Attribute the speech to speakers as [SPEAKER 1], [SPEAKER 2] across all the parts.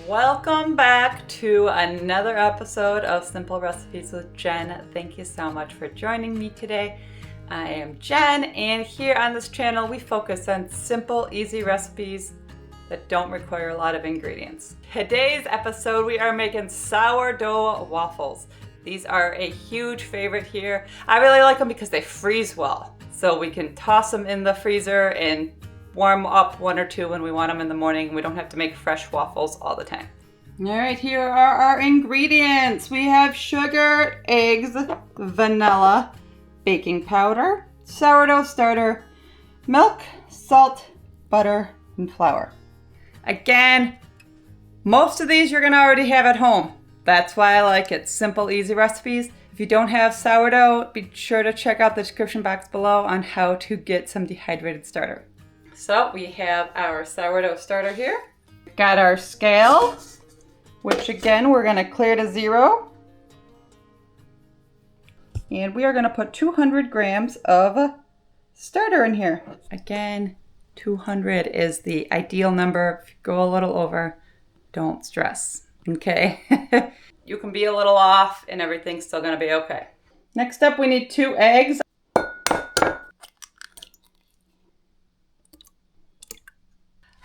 [SPEAKER 1] Welcome back to another episode of Simple Recipes with Jen. Thank you so much for joining me today. I am Jen, and here on this channel we focus on simple, easy recipes that don't require a lot of ingredients. Today's episode we are making sourdough waffles. These are a huge favorite here. I really like them because they freeze well. So we can toss them in the freezer and warm up one or two when we want them in the morning. We don't have to make fresh waffles all the time. All right, here are our ingredients. We have sugar, eggs, vanilla, baking powder, sourdough starter, milk, salt, butter, and flour. Again, most of these you're gonna already have at home. That's why I like it. Simple, easy recipes. If you don't have sourdough, be sure to check out the description box below on how to get some dehydrated starter. So we have our sourdough starter here. Got our scale, which again, we're gonna clear to 0. And we are gonna put 200 grams of starter in here. Again, 200 is the ideal number. If you go a little over, don't stress, okay? You can be a little off and everything's still gonna be okay. Next up, we need 2 eggs.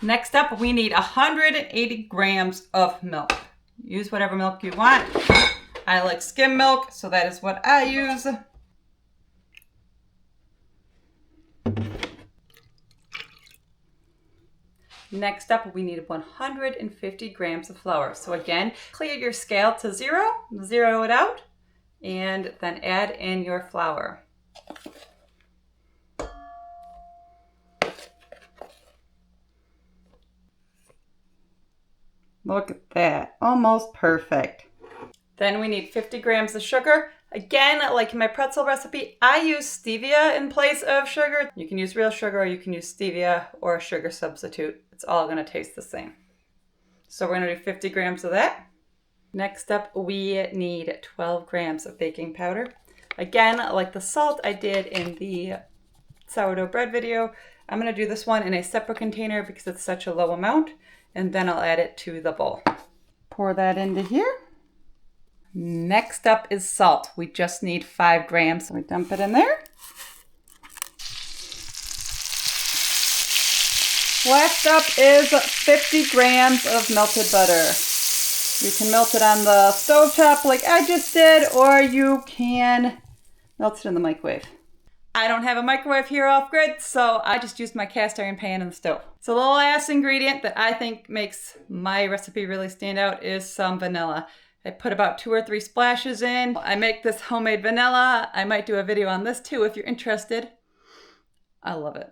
[SPEAKER 1] Next up, we need 180 grams of milk. Use whatever milk you want. I like skim milk, so that is what I use. Next up, we need 150 grams of flour. So again, clear your scale to 0, zero it out, and then add in your flour. Look at that, almost perfect. Then we need 50 grams of sugar. Again, like in my pretzel recipe, I use stevia in place of sugar. You can use real sugar or you can use stevia or a sugar substitute. It's all gonna taste the same. So we're gonna do 50 grams of that. Next up, we need 12 grams of baking powder. Again, like the salt I did in the sourdough bread video, I'm gonna do this one in a separate container because it's such a low amount. And then I'll add it to the bowl. Pour that into here. Next up is salt. We just need 5 grams. So we dump it in there. Last up is 50 grams of melted butter. You can melt it on the stovetop like I just did, or you can melt it in the microwave. I don't have a microwave here off grid, so I just used my cast iron pan in the stove. So the last ingredient that I think makes my recipe really stand out is some vanilla. I put about 2 or 3 splashes in. I make this homemade vanilla. I might do a video on this too if you're interested. I love it.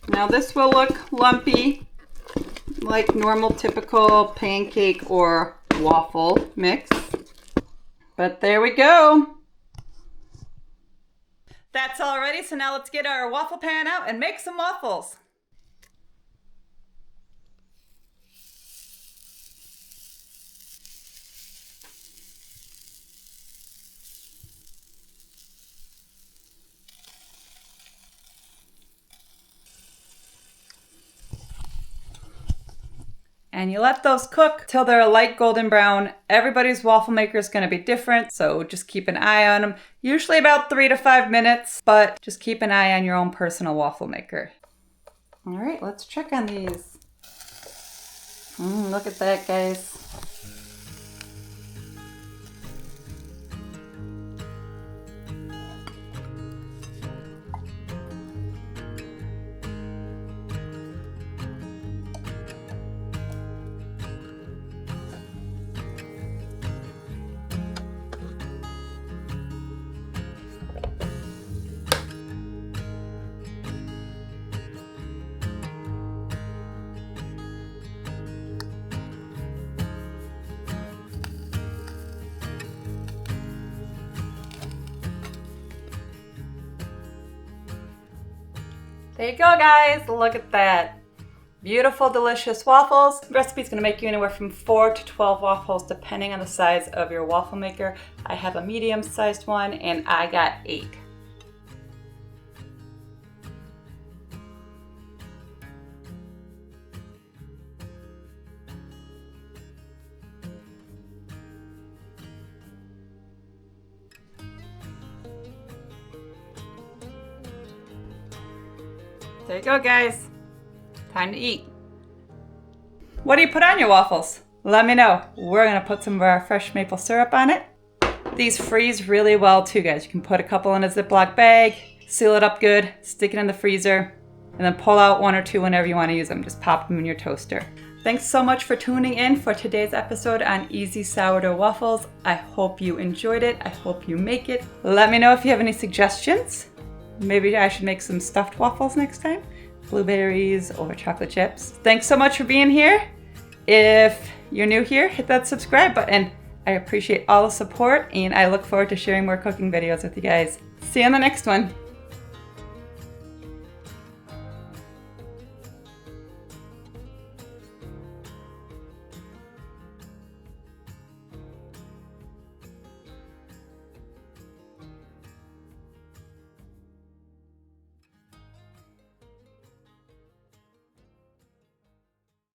[SPEAKER 1] Now this will look lumpy, like normal typical pancake or waffle mix, but there we go. That's all ready, so now let's get our waffle pan out and make some waffles. And you let those cook till they're a light golden brown. Everybody's waffle maker is going to be different, so just keep an eye on them. Usually about 3 to 5 minutes, but just keep an eye on your own personal waffle maker. All right, let's check on these. Look at that, guys. There you go, guys. Look at that. Beautiful, delicious waffles. The recipe is going to make you anywhere from 4 to 12 waffles depending on the size of your waffle maker. I have a medium-sized one and I got 8. There you go, guys. Time to eat. What do you put on your waffles? Let me know. We're gonna put some of our fresh maple syrup on it. These freeze really well too, guys. You can put a couple in a Ziploc bag, seal it up good, stick it in the freezer, and then pull out 1 or 2 whenever you want to use them. Just pop them in your toaster. Thanks so much for tuning in for today's episode on easy sourdough waffles. I hope you enjoyed it. I hope you make it. Let me know if you have any suggestions. Maybe I should make some stuffed waffles next time. Blueberries or chocolate chips. Thanks so much for being here. If you're new here, hit that subscribe button. I appreciate all the support and I look forward to sharing more cooking videos with you guys. See you on the next one.